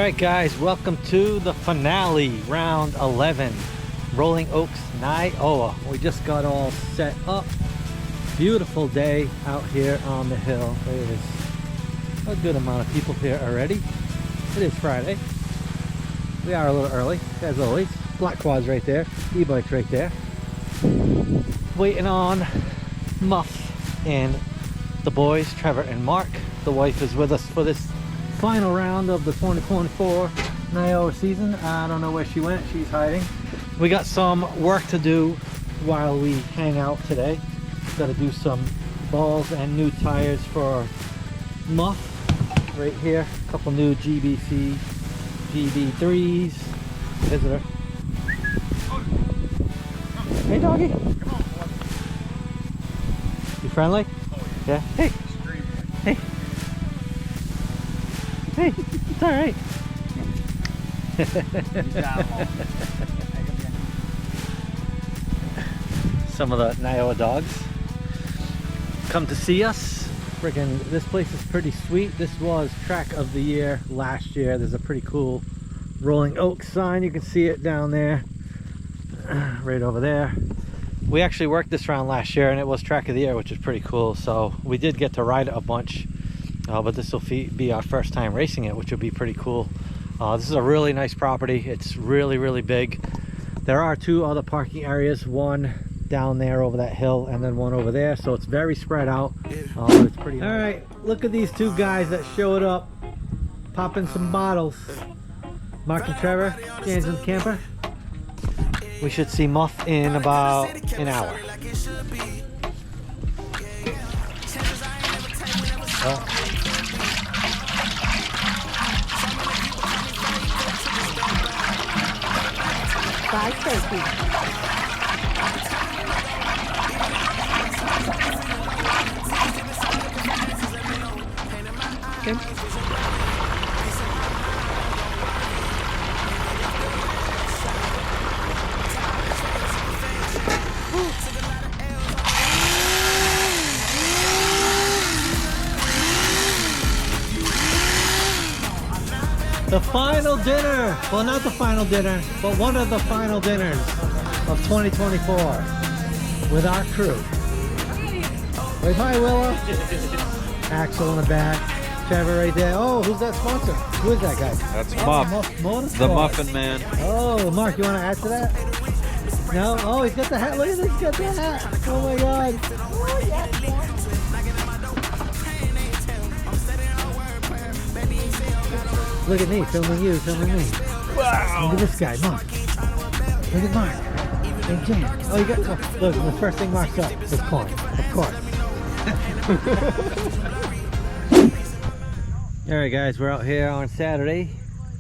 Alright guys, welcome to the finale, round 11, Rolling Oaks, NYOA. We just got all set up. Beautiful day out here on the hill. There is a good amount of people here already. It is Friday. We are a little early, as always. Black quads right there, e-bikes right there. Waiting on Muff and the boys, Trevor and Mark. The wife is with us for this final round of the 2024 NYOA season. I don't know where she went. She's hiding. We got some work to do while we hang out today. Got to do some balls and new tires for Muff right here. A couple new GBC GB3s. Visitor. Hey doggy. Come on. You friendly? Oh yeah. Yeah. Hey. Hey. Hey, it's all right. Some of the NYOA dogs come to see us. Freaking, this place is pretty sweet. This was track of the year last year. There's a pretty cool Rolling Oaks sign. You can see it down there, right over there. We actually worked this round last year and it was track of the year, which is pretty cool. So we did get to ride it a bunch. But this will be our first time racing it, which will be pretty cool. This is a really nice property. It's really big. There are two other parking areas, one down there over that hill and then one over there, so it's very spread out. It's pretty nice. All right, look at these two guys that showed up popping some bottles. Mark and Trevor, James and Camper. We should see Muff in about an hour. Oh. Bye, Turkey. Okay. The final dinner, well not the final dinner, but one of the final dinners of 2024 with our crew. Wave hi Willow. Axel in the back, Trevor right there. Oh, who's that sponsor? Who is that guy? That's Muff, Motorsports. the Muffin Man. Oh, Mark, you want to add to that? No? Oh, he's got the hat. Look at this, he's got the hat. Oh my God. Oh, yeah. Look at me, filming you, filming me. Wow. Look at this guy, Mark. Look at Mark. And James. Oh, you got, oh, look, the first thing Mark's up is corn, of course. Alright guys, we're out here on Saturday.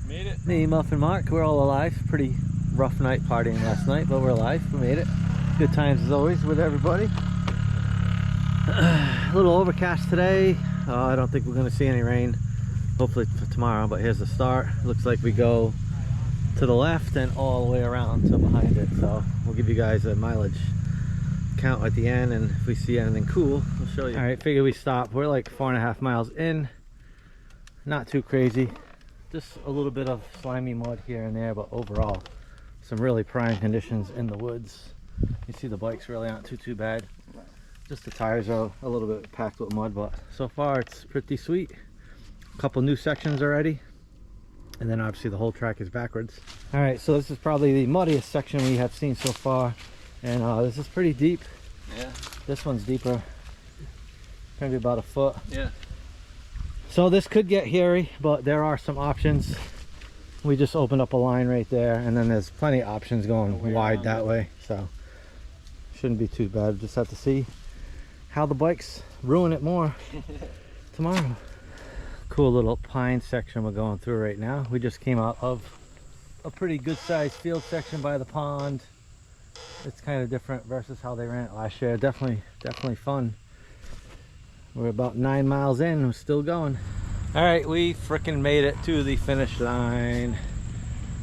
Made it. Me, Muff, and Mark, we're all alive. Pretty rough night partying last night, but we're alive. We made it. Good times as always with everybody. A little overcast today. I don't think we're going to see any rain. Hopefully for tomorrow, but here's the start. Looks like we go to the left and all the way around to behind it, so we'll give you guys a mileage count at the end, and if we see anything cool we'll show you. All right, figure we stop. We're like 4.5 miles in. Not too crazy, just a little bit of slimy mud here and there, but overall some really prime conditions in the woods. You see the bikes really aren't too bad, just the tires are a little bit packed with mud, but so far it's pretty sweet. Couple new sections already, and then obviously the whole track is backwards. All right, so this is probably the muddiest section we have seen so far, and this is pretty deep. Yeah. This one's deeper, maybe about a foot. Yeah. So this could get hairy, but there are some options. We just opened up a line right there, and then there's plenty of options going wide that way, so shouldn't be too bad. Just have to see how the bikes ruin it more tomorrow. Cool little pine section we're going through right now. We just came out of a pretty good sized field section by the pond. It's kind of different versus how they ran it last year. Definitely fun. We're about 9 miles in, we're still going. All right, we freaking made it to the finish line.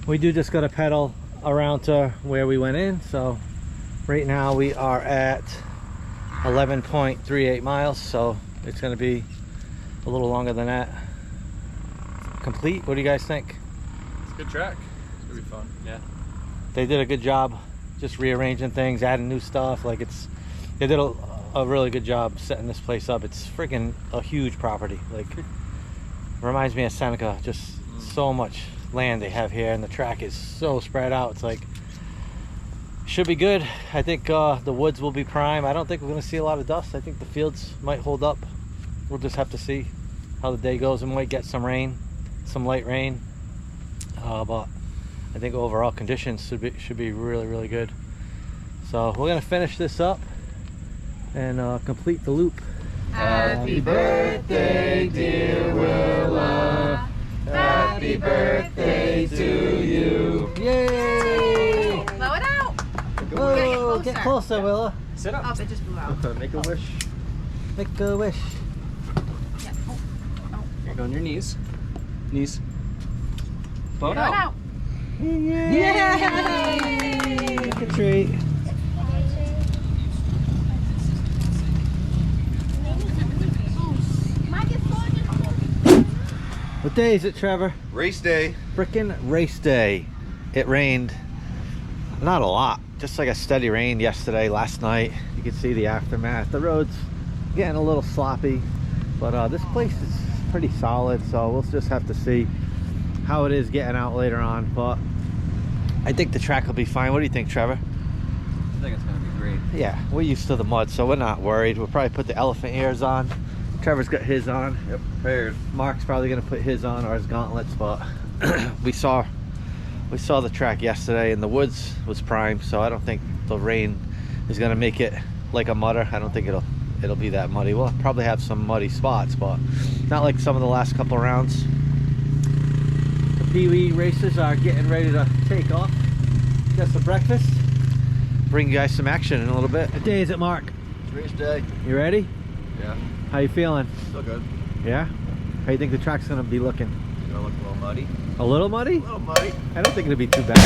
We do just gotta pedal around to where we went in. So right now we are at 11.38 miles, so it's gonna be a little longer than that. Complete. What do you guys think? Good track. It's gonna be fun. Yeah. They did a good job just rearranging things, adding new stuff. Like they did a really good job setting this place up. It's freaking a huge property. Like, reminds me of Seneca. Just so much land they have here, and the track is so spread out. It's like, should be good. I think the woods will be prime. I don't think we're going to see a lot of dust. I think the fields might hold up. We'll just have to see how the day goes. We might get some rain, some light rain, but I think overall conditions should be really, really good. So we're going to finish this up and complete the loop. Happy birthday, dear Willa. Happy birthday to you. Yay! Blow it out. Whoa, get closer, Willa. Sit up. Oh, it just blew out. Make a wish. Make a wish. Yeah. Oh. Here, go on your knees. Knees. Blow it Blow it out. out. Yay! Trick or treat. What day is it, Trevor? Race day. Frickin' race day. It rained, not a lot, just like a steady rain yesterday, last night. You can see the aftermath. The road's getting a little sloppy, but this place is pretty solid, so we'll just have to see how it is getting out later on. But I think the track will be fine. What do you think, Trevor? I think it's gonna be great. Yeah, we're used to the mud, so we're not worried. We'll probably put the elephant ears on. Trevor's got his on. Yep, prepared. Mark's probably gonna put his on, or his gauntlets, but we saw the track yesterday and the woods was prime, so I don't think the rain is gonna make it like a mudder. I don't think it'll be that muddy. We'll probably have some muddy spots, but not like some of the last couple rounds. The Pee-wee racers are getting ready to take off. Got some breakfast. Bring you guys some action in a little bit. What day is it, Mark? Race day. You ready? Yeah. How you feeling? Still good. Yeah? How you think the track's gonna be looking? It's gonna look a little muddy. A little muddy? A little muddy. I don't think it'll be too bad.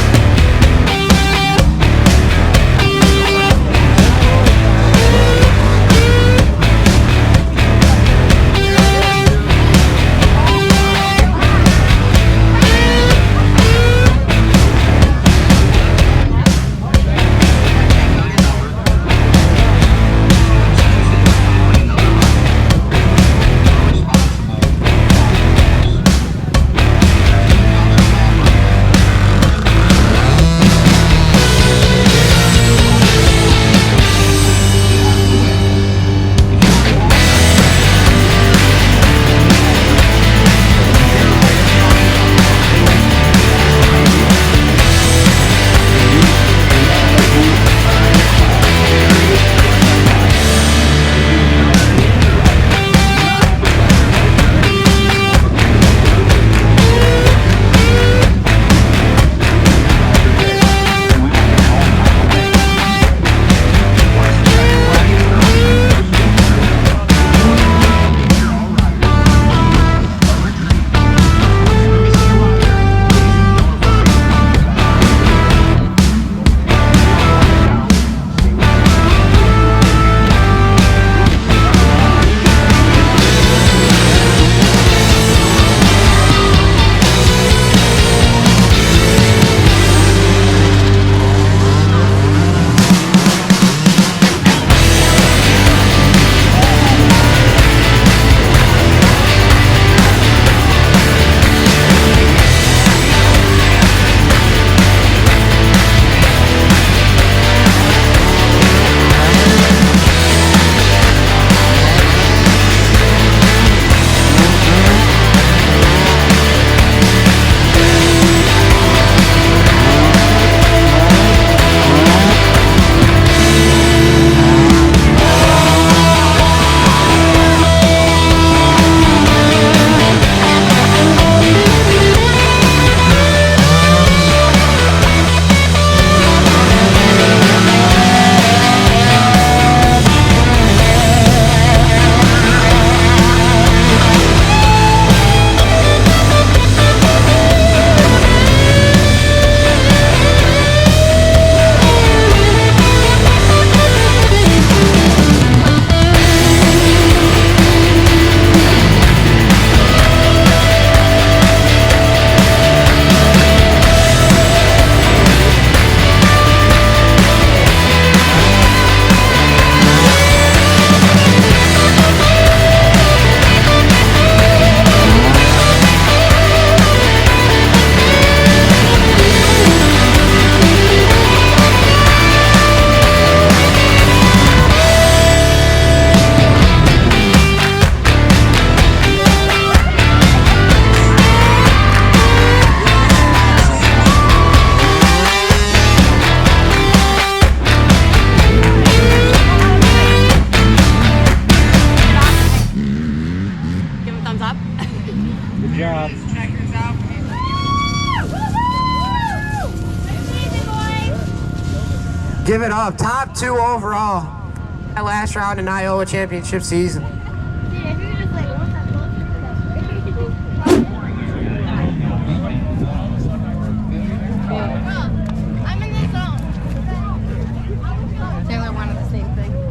job. Give it up. Top 2 overall. That last round in NYOA championship season. I'm in this zone. Taylor wanted the same thing.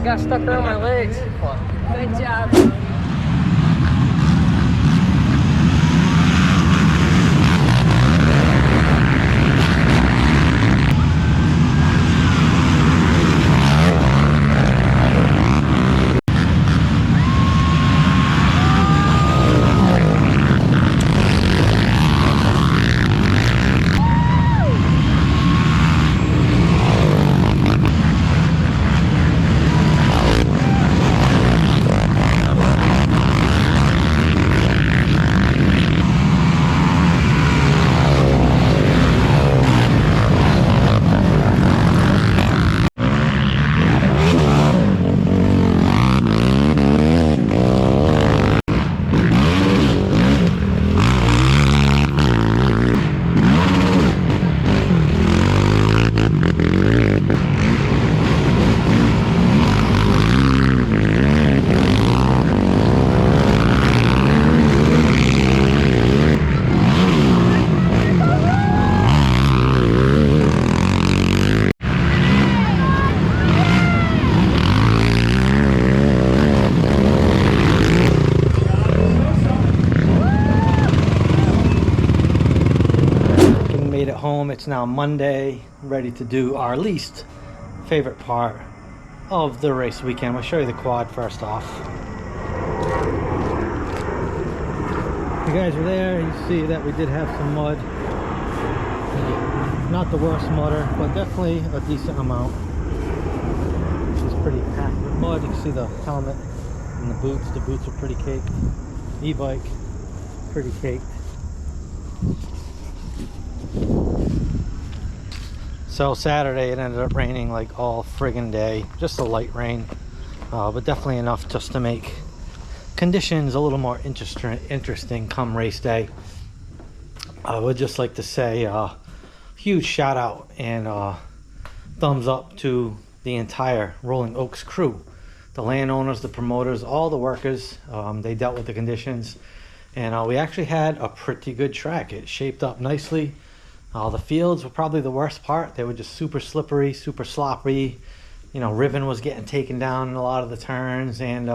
got stuck around my legs. Good job. Home. It's now Monday, ready to do our least favorite part of the race weekend. I'll show you the quad first off. You guys were there, you see that we did have some mud. Not the worst mudder, but definitely a decent amount. Which is pretty packed with mud. You can see the helmet and the boots. The boots are pretty caked. E-bike, pretty caked. So Saturday it ended up raining like all friggin' day, just a light rain, but definitely enough just to make conditions a little more interesting come race day. I would just like to say huge shout out and thumbs up to the entire Rolling Oaks crew, the landowners, the promoters, all the workers. They dealt with the conditions, and we actually had a pretty good track. It shaped up nicely. The fields were probably the worst part. They were just super slippery, super sloppy. You know, ribbon was getting taken down in a lot of the turns, and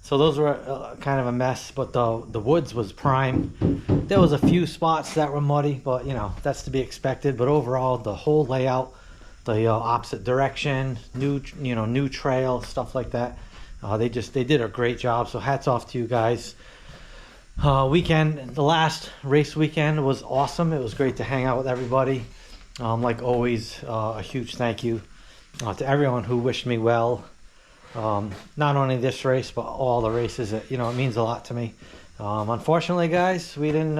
so those were kind of a mess. But the woods was prime. There was a few spots that were muddy, but you know, that's to be expected. But overall, the whole layout, the opposite direction, new trail, stuff like that. They did a great job. So hats off to you guys. The last race weekend was awesome. It was great to hang out with everybody. Like always, a huge thank you to everyone who wished me well. Not only this race, but all the races. It means a lot to me. Unfortunately, guys, we didn't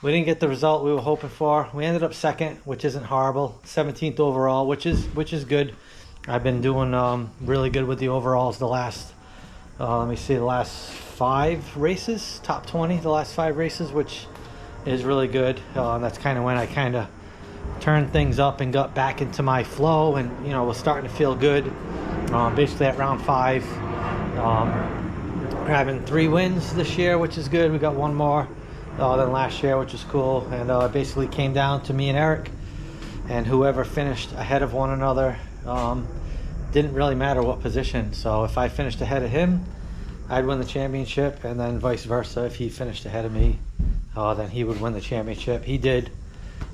get the result we were hoping for. We ended up second, which isn't horrible. 17th overall, which is good. I've been doing really good with the overalls the last. Let me see, the last 5 races, top 20, the last 5 races, which is really good. That's kind of when I kind of turned things up and got back into my flow, and was starting to feel good. Basically at round 5, we're having 3 wins this year, which is good. We got 1 more than last year, which is cool. And it basically came down to me and Eric, and whoever finished ahead of one another. Didn't really matter what position. So if I finished ahead of him, I'd win the championship, and then vice versa. If he finished ahead of me, then he would win the championship. He did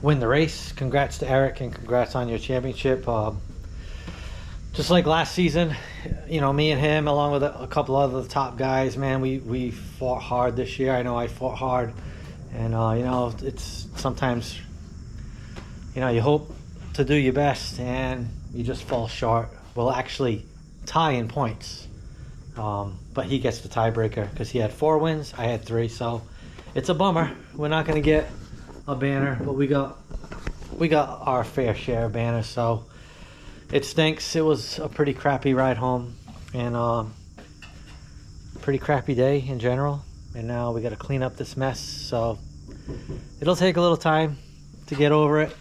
win the race. Congrats to Eric, and congrats on your championship. Just like last season, me and him, along with a couple other top guys, man, we fought hard this year. I know I fought hard, and it's sometimes, you hope to do your best, and you just fall short. We'll actually tie in points, but he gets the tiebreaker because he had 4 wins, I had 3, so it's a bummer. We're not going to get a banner, but we got our fair share of banners, so it stinks. It was a pretty crappy ride home, and pretty crappy day in general, and now we got to clean up this mess, so it'll take a little time to get over it,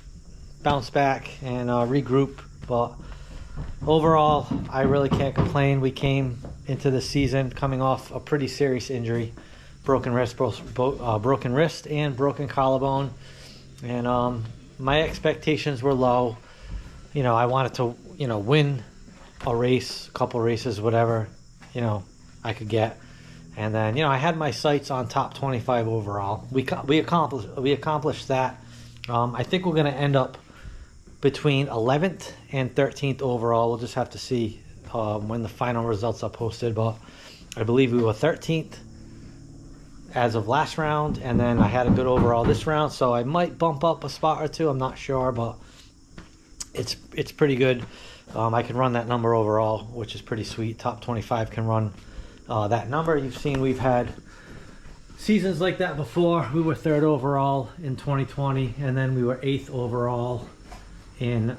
bounce back, and regroup, but overall, I really can't complain. We came into the season coming off a pretty serious injury, broken wrist and broken collarbone, and my expectations were low. I wanted to win a race, a couple races, whatever, you know, I could get. And then, you know, I had my sights on top 25 overall. We accomplished that. I think we're going to end up between 11th and 13th overall. We'll just have to see when the final results are posted. But I believe we were 13th as of last round, and then I had a good overall this round, so I might bump up a spot or two. I'm not sure, but it's pretty good. I can run that number overall, which is pretty sweet. Top 25 can run that number. You've seen we've had seasons like that before. We were 3rd overall in 2020, and then we were 8th overall in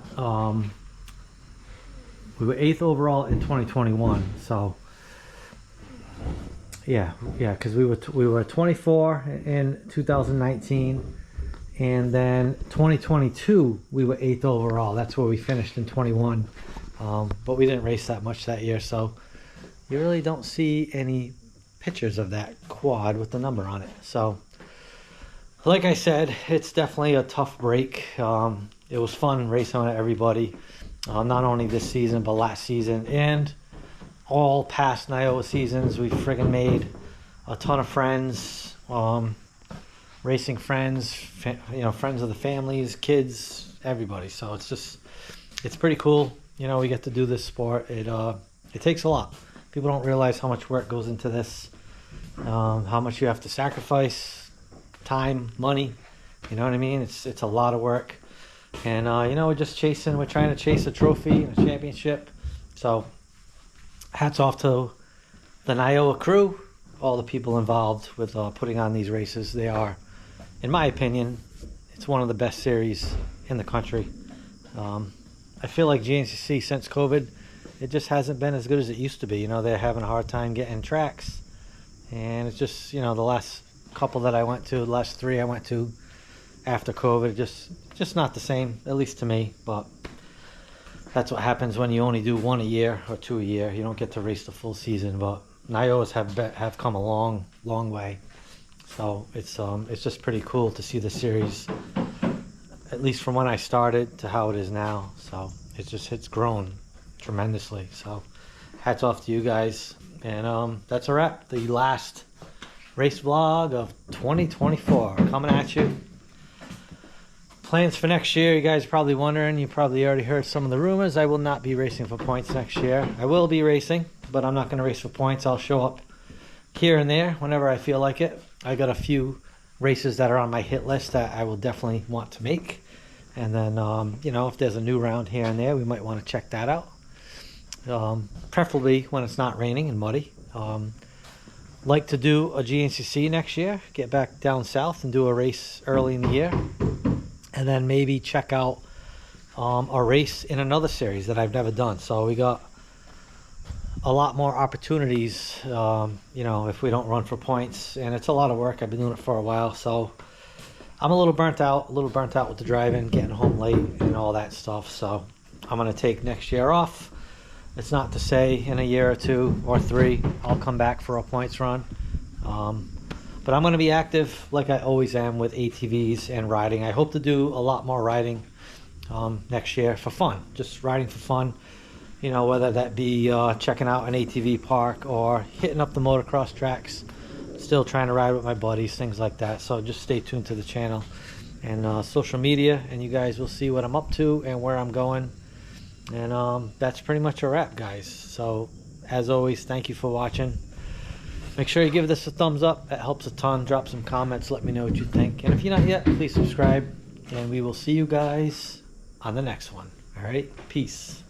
2021. So yeah, because we were 24 in 2019, and then 2022 we were 8th overall. That's where we finished in 21. But we didn't race that much that year, so you really don't see any pictures of that quad with the number on it. So like I said, it's definitely a tough break. It was fun racing with everybody, not only this season but last season and all past NYOA seasons. We friggin' made a ton of friends, racing friends, you know, friends of the families, kids, everybody. So it's pretty cool. You know, we get to do this sport. It takes a lot. People don't realize how much work goes into this, how much you have to sacrifice, time, money. You know what I mean? It's a lot of work. And you know, we're trying to chase a trophy, a championship. So hats off to the NYOA crew, all the people involved with putting on these races. They are, in my opinion, it's one of the best series in the country. I feel like GNCC since COVID, it just hasn't been as good as it used to be. You know, they're having a hard time getting tracks, and it's just, you know, the last couple that I went to, the last 3 I went to after COVID, just not the same, at least to me. But that's what happens when you only do 1 a year or 2 a year. You don't get to race the full season. But NYOAs have come a long way. So it's just pretty cool to see the series, at least from when I started to how it is now. So it's grown tremendously. So hats off to you guys. And that's a wrap. The last race vlog of 2024 coming at you. Plans for next year, you guys are probably wondering. You probably already heard some of the rumors. I will not be racing for points next year. I will be racing, but I'm not going to race for points. I'll show up here and there whenever I feel like it. I got a few races that are on my hit list that I will definitely want to make. And then, you know, if there's a new round here and there, we might want to check that out. Preferably when it's not raining and muddy. Like to do a GNCC next year. Get back down south and do a race early in the year. And then maybe check out a race in another series that I've never done. So we got a lot more opportunities, you know, if we don't run for points. And it's a lot of work. I've been doing it for a while. So I'm a little burnt out with the driving, getting home late and all that stuff. So I'm going to take next year off. It's not to say in a year or 2 or 3 I'll come back for a points run. But I'm going to be active like I always am with ATVs and riding. I hope to do a lot more riding next year for fun. Just riding for fun. You know, whether that be checking out an ATV park or hitting up the motocross tracks. Still trying to ride with my buddies, things like that. So just stay tuned to the channel and social media, and you guys will see what I'm up to and where I'm going. And that's pretty much a wrap, guys. So as always, thank you for watching. Make sure you give this a thumbs up. That helps a ton. Drop some comments. Let me know what you think. And if you're not yet, please subscribe. And we will see you guys on the next one. All right? Peace.